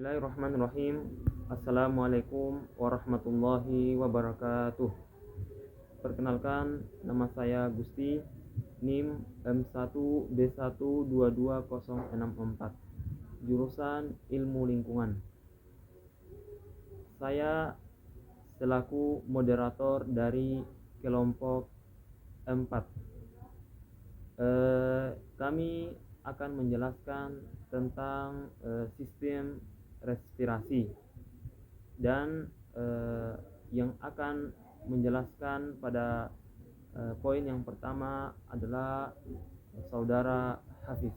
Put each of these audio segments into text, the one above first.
Bismillahirrahmanirrahim. Assalamualaikum warahmatullahi wabarakatuh. Perkenalkan, nama saya Gusti, NIM M1B1222064, jurusan Ilmu Lingkungan. Saya selaku moderator dari kelompok 4. Kami akan menjelaskan tentang sistem respirasi dan yang akan menjelaskan pada poin yang pertama adalah saudara Hafiz.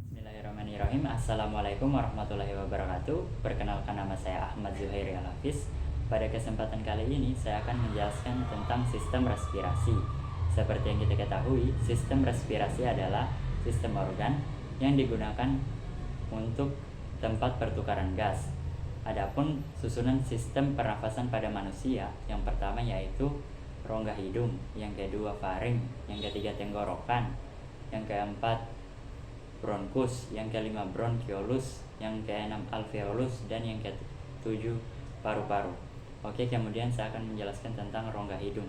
Bismillahirrahmanirrahim. Assalamualaikum warahmatullahi wabarakatuh. Perkenalkan, nama saya Ahmad Zuhairi Al-Hafiz. Pada kesempatan kali ini saya akan menjelaskan tentang sistem respirasi. Seperti yang kita ketahui, sistem respirasi adalah sistem organ yang digunakan untuk tempat pertukaran gas. Adapun susunan sistem pernafasan pada manusia, yang pertama yaitu rongga hidung, yang kedua faring, yang ketiga tenggorokan, yang keempat bronkus, yang kelima bronkiolus, yang keenam alveolus, dan yang ketujuh paru-paru. Oke, kemudian saya akan menjelaskan tentang rongga hidung.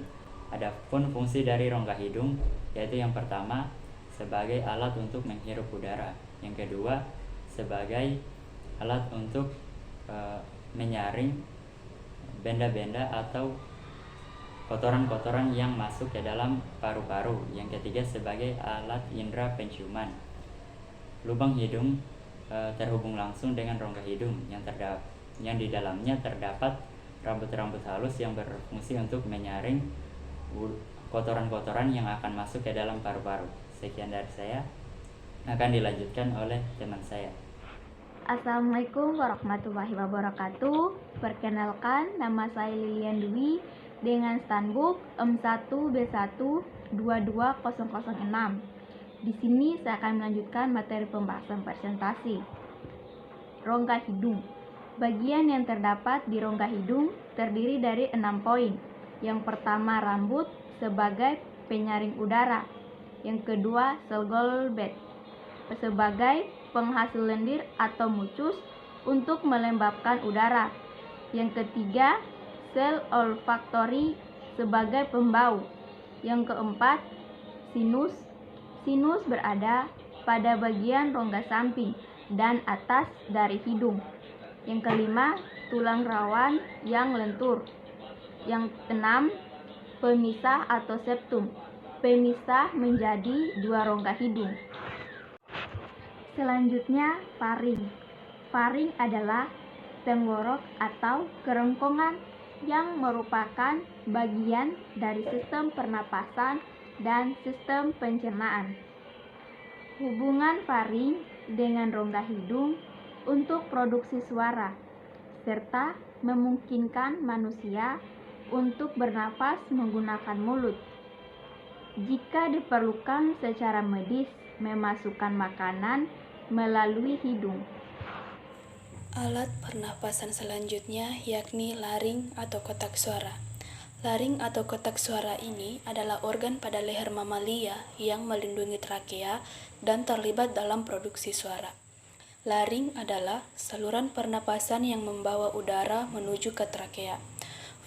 Adapun fungsi dari rongga hidung yaitu yang pertama sebagai alat untuk menghirup udara, yang kedua sebagai alat untuk menyaring benda-benda atau kotoran-kotoran yang masuk ke dalam paru-paru, yang ketiga sebagai alat indera penciuman. Lubang hidung terhubung langsung dengan rongga hidung yang di dalamnya terdapat rambut-rambut halus yang berfungsi untuk menyaring kotoran-kotoran yang akan masuk ke dalam paru-paru. Sekian dari saya, akan dilanjutkan oleh teman saya. Assalamualaikum warahmatullahi wabarakatuh. Perkenalkan, nama saya Lilian Dwi dengan standbook M1B1222006. Di sini saya akan melanjutkan materi pembahasan presentasi. Rongga hidung. Bagian yang terdapat di rongga hidung terdiri dari 6 poin. Yang pertama, rambut sebagai penyaring udara. Yang kedua, sel Goldberg sebagai penghasil lendir atau mucus untuk melembabkan udara. Yang ketiga, sel olfaktori sebagai pembau. Yang keempat, sinus. Sinus berada pada bagian rongga samping dan atas dari hidung. Yang kelima, tulang rawan yang lentur. Yang keenam, pemisah atau septum. Pemisah menjadi 2 rongga hidung. Selanjutnya, faring. Faring adalah tenggorok atau kerongkongan yang merupakan bagian dari sistem pernapasan dan sistem pencernaan. Hubungan faring dengan rongga hidung untuk produksi suara, serta memungkinkan manusia untuk bernapas menggunakan mulut. Jika diperlukan secara medis, memasukkan makanan melalui hidung. Alat pernapasan selanjutnya yakni laring atau kotak suara. Laring atau kotak suara ini adalah organ pada leher mamalia yang melindungi trakea dan terlibat dalam produksi suara. Laring adalah saluran pernapasan yang membawa udara menuju ke trakea.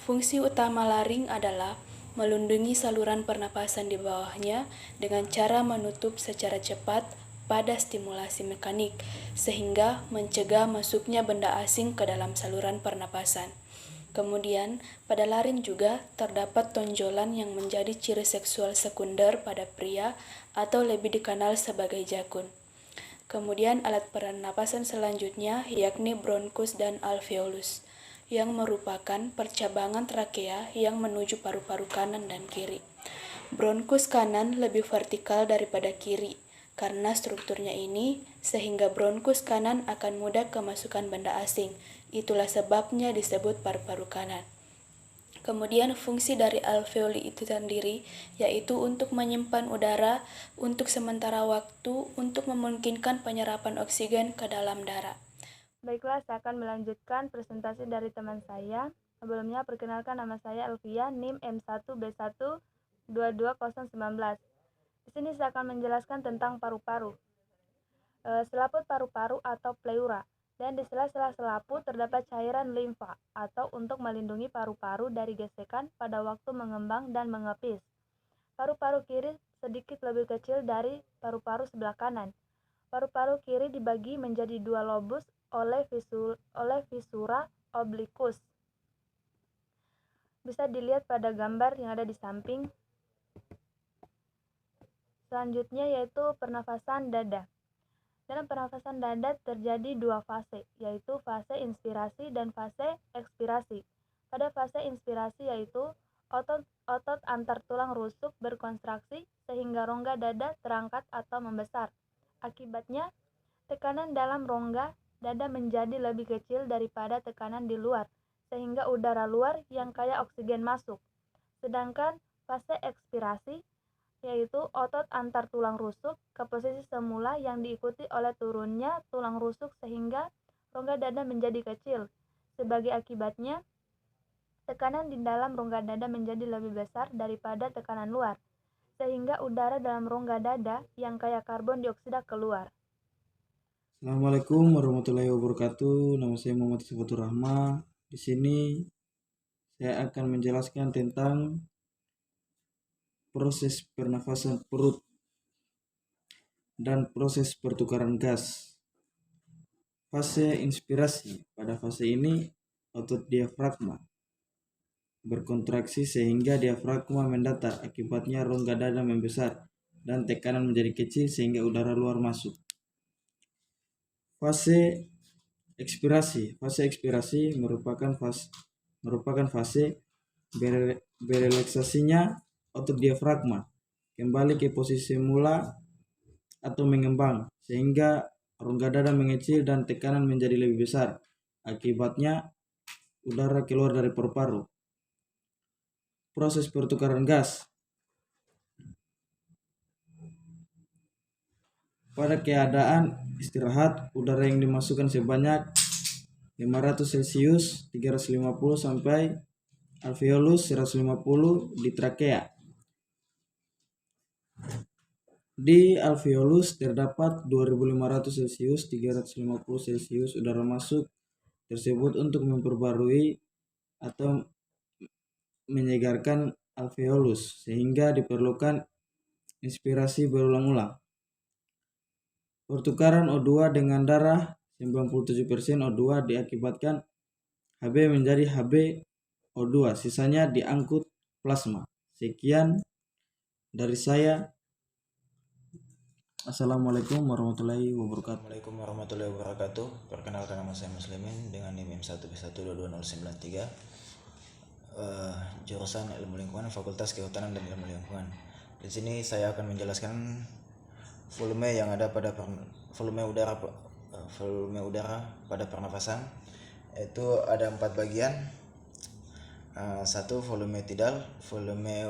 Fungsi utama laring adalah melindungi saluran pernapasan di bawahnya dengan cara menutup secara cepat pada stimulasi mekanik, sehingga mencegah masuknya benda asing ke dalam saluran pernapasan. Kemudian, pada laring juga terdapat tonjolan yang menjadi ciri seksual sekunder pada pria atau lebih dikenal sebagai jakun. Kemudian alat pernapasan selanjutnya yakni bronkus dan alveolus, yang merupakan percabangan trakea yang menuju paru-paru kanan dan kiri. Bronkus kanan lebih vertikal daripada kiri, karena strukturnya ini, sehingga bronkus kanan akan mudah kemasukan benda asing. Itulah sebabnya disebut paru-paru kanan. Kemudian fungsi dari alveoli itu sendiri yaitu untuk menyimpan udara untuk sementara waktu untuk memungkinkan penyerapan oksigen ke dalam darah. Baiklah, saya akan melanjutkan presentasi dari teman saya. Sebelumnya perkenalkan, nama saya Elvia, NIM M1B1222019. Di sini saya akan menjelaskan tentang paru-paru. Selaput paru-paru atau pleura. Dan di sela-sela selapu terdapat cairan limfa atau untuk melindungi paru-paru dari gesekan pada waktu mengembang dan mengepis. Paru-paru kiri sedikit lebih kecil dari paru-paru sebelah kanan. Paru-paru kiri dibagi menjadi 2 lobus oleh visura oblikus. Bisa dilihat pada gambar yang ada di samping. Selanjutnya yaitu pernafasan dada. Dalam pernafasan dada terjadi 2 fase, yaitu fase inspirasi dan fase ekspirasi. Pada fase inspirasi yaitu otot antar tulang rusuk berkontraksi sehingga rongga dada terangkat atau membesar. Akibatnya, tekanan dalam rongga dada menjadi lebih kecil daripada tekanan di luar, sehingga udara luar yang kaya oksigen masuk. Sedangkan fase ekspirasi yaitu otot antar tulang rusuk ke posisi semula yang diikuti oleh turunnya tulang rusuk sehingga rongga dada menjadi kecil. Sebagai akibatnya, tekanan di dalam rongga dada menjadi lebih besar daripada tekanan luar, sehingga udara dalam rongga dada yang kaya karbon dioksida keluar. Assalamualaikum warahmatullahi wabarakatuh. Nama saya Muhammad Sifatur Rahma. Di sini saya akan menjelaskan tentang proses pernafasan perut dan proses pertukaran gas. Fase inspirasi. Pada fase ini otot diafragma berkontraksi sehingga diafragma mendatar. Akibatnya rongga dada membesar dan tekanan menjadi kecil sehingga udara luar masuk. Fase ekspirasi. Fase ekspirasi merupakan fase berelaksasinya otot diafragma kembali ke posisi semula atau mengembang sehingga rongga dada mengecil dan tekanan menjadi lebih besar. Akibatnya udara keluar dari paru-paru. Proses pertukaran gas. Pada keadaan istirahat, udara yang dimasukkan sebanyak 500 Celcius 350 sampai alveolus 150 di trakea. Di alveolus terdapat 2500 Celcius 350 Celcius udara masuk tersebut untuk memperbarui atau menyegarkan alveolus sehingga diperlukan inspirasi berulang-ulang. Pertukaran O2 dengan darah 97% O2 diakibatkan Hb menjadi HbO2, sisanya diangkut plasma. Sekian dari saya. Assalamualaikum warahmatullahi wabarakatuh. Assalamualaikum warahmatullahi wabarakatuh. Perkenalkan, nama saya Muslimin dengan NIM M1B1222093, jurusan Ilmu Lingkungan, Fakultas Kehutanan dan Ilmu Lingkungan. Di sini saya akan menjelaskan volume yang ada pada volume udara pada pernafasan. Itu ada 4 bagian. 1. Volume tidal, volume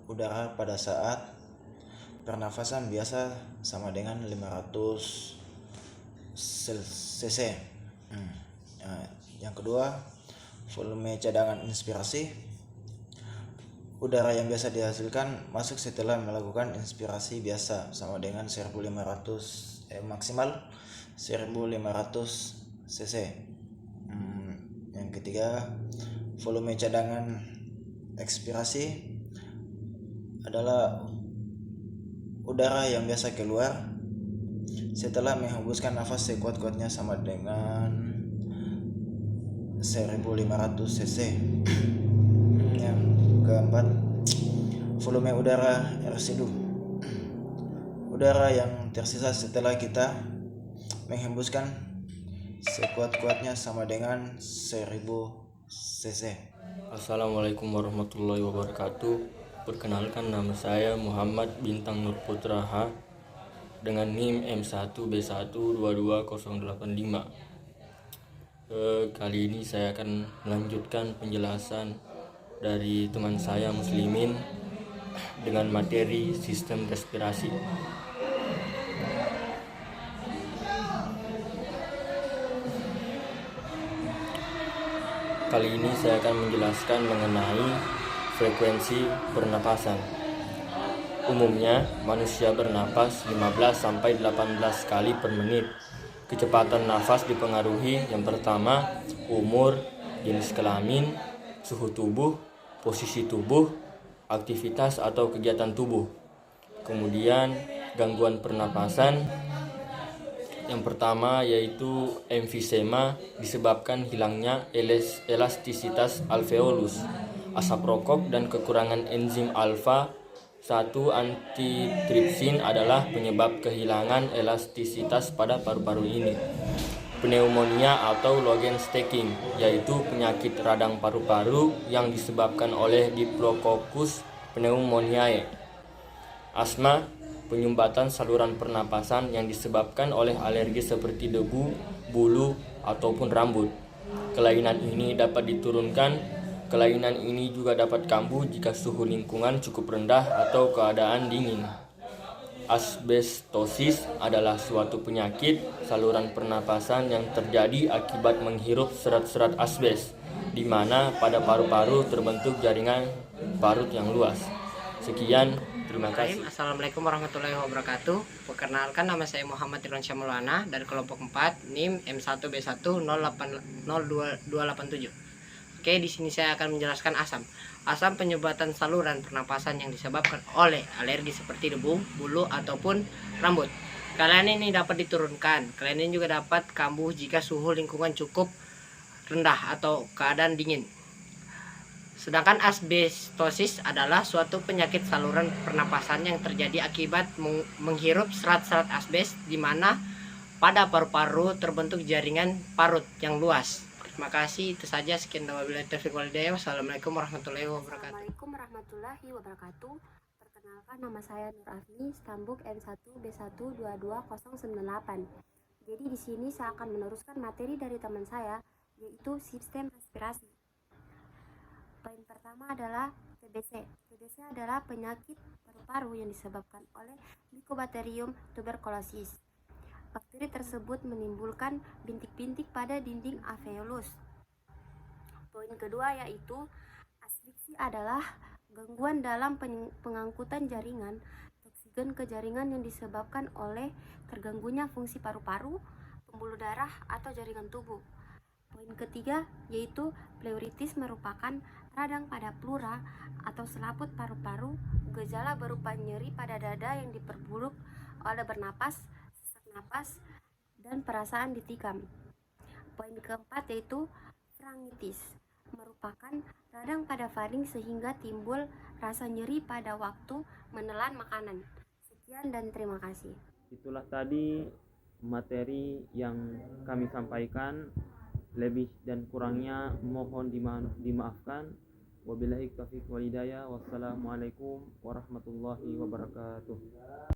udara pada saat pernafasan biasa sama dengan 500 cc. Yang kedua, volume cadangan inspirasi, udara yang biasa dihasilkan masuk setelah melakukan inspirasi biasa sama dengan 1500 maksimal 1500 cc. Yang ketiga, volume cadangan ekspirasi adalah udara yang biasa keluar setelah menghembuskan nafas sekuat-kuatnya sama dengan 1500 cc. Yang keempat, volume udara residu, udara yang tersisa setelah kita menghembuskan sekuat-kuatnya sama dengan 1000 cc. Assalamualaikum warahmatullahi wabarakatuh. Perkenalkan, nama saya Muhammad Bintang Nur Putra H dengan NIM M1B1222085. Kali ini saya akan melanjutkan penjelasan dari teman saya Muslimin dengan materi sistem respirasi. Kali ini saya akan menjelaskan mengenai frekuensi pernapasan. Umumnya, manusia bernapas 15-18 kali per menit. Kecepatan nafas dipengaruhi yang pertama, umur, jenis kelamin, suhu tubuh, posisi tubuh, aktivitas atau kegiatan tubuh. Kemudian, gangguan pernapasan. Yang pertama yaitu emfisema disebabkan hilangnya elastisitas alveolus, asap rokok dan kekurangan enzim alfa 1 antitripsin adalah penyebab kehilangan elastisitas pada paru-paru ini. Pneumonia atau Logenstocking yaitu penyakit radang paru-paru yang disebabkan oleh Diplococcus pneumoniae. Asma, penyumbatan saluran pernapasan yang disebabkan oleh alergi seperti debu, bulu, ataupun rambut. Kelainan ini dapat diturunkan. Kelainan ini juga dapat kambuh jika suhu lingkungan cukup rendah atau keadaan dingin. Asbestosis adalah suatu penyakit saluran pernapasan yang terjadi akibat menghirup serat-serat asbes, di mana pada paru-paru terbentuk jaringan parut yang luas. Sekian, terima kasih. Assalamualaikum warahmatullahi wabarakatuh. Perkenalkan, nama saya Muhammad Irwansyah Maulana dari kelompok 4 NIM M1B1 08287. Oke, di sini saya akan menjelaskan asam. Asam penyumbatan saluran pernapasan yang disebabkan oleh alergi seperti debu, bulu, ataupun rambut. Kelainan ini dapat diturunkan. Kelainan ini juga dapat kambuh jika suhu lingkungan cukup rendah atau keadaan dingin. Sedangkan asbestosis adalah suatu penyakit saluran pernapasan yang terjadi akibat menghirup serat-serat asbes, di mana pada paru-paru terbentuk jaringan parut yang luas. Terima kasih, itu saja. Sekian, wabillahi taufiq wal hidayah. Wassalamualaikum warahmatullahi wabarakatuh. Assalamualaikum warahmatullahi wabarakatuh. Perkenalkan, nama saya Nur Afni, Stambuk M1B1222098. Jadi di sini saya akan meneruskan materi dari teman saya, yaitu sistem respirasi. Poin pertama adalah TBC. TBC adalah penyakit paru-paru yang disebabkan oleh Mycobacterium tuberculosis. Bakteri tersebut menimbulkan bintik-bintik pada dinding alveolus. Poin kedua yaitu asfiksi adalah gangguan dalam pengangkutan jaringan oksigen ke jaringan yang disebabkan oleh terganggunya fungsi paru-paru, pembuluh darah, atau jaringan tubuh. Poin ketiga yaitu pleuritis merupakan radang pada pleura atau selaput paru-paru, gejala berupa nyeri pada dada yang diperburuk oleh bernapas, napas, dan perasaan ditikam. Poin keempat yaitu pharyngitis, merupakan radang pada faring sehingga timbul rasa nyeri pada waktu menelan makanan. Sekian dan terima kasih. Itulah tadi materi yang kami sampaikan. Lebih dan kurangnya mohon dimaafkan. Wabillahi taufiq wal hidayah. Wassalamualaikum warahmatullahi wabarakatuh.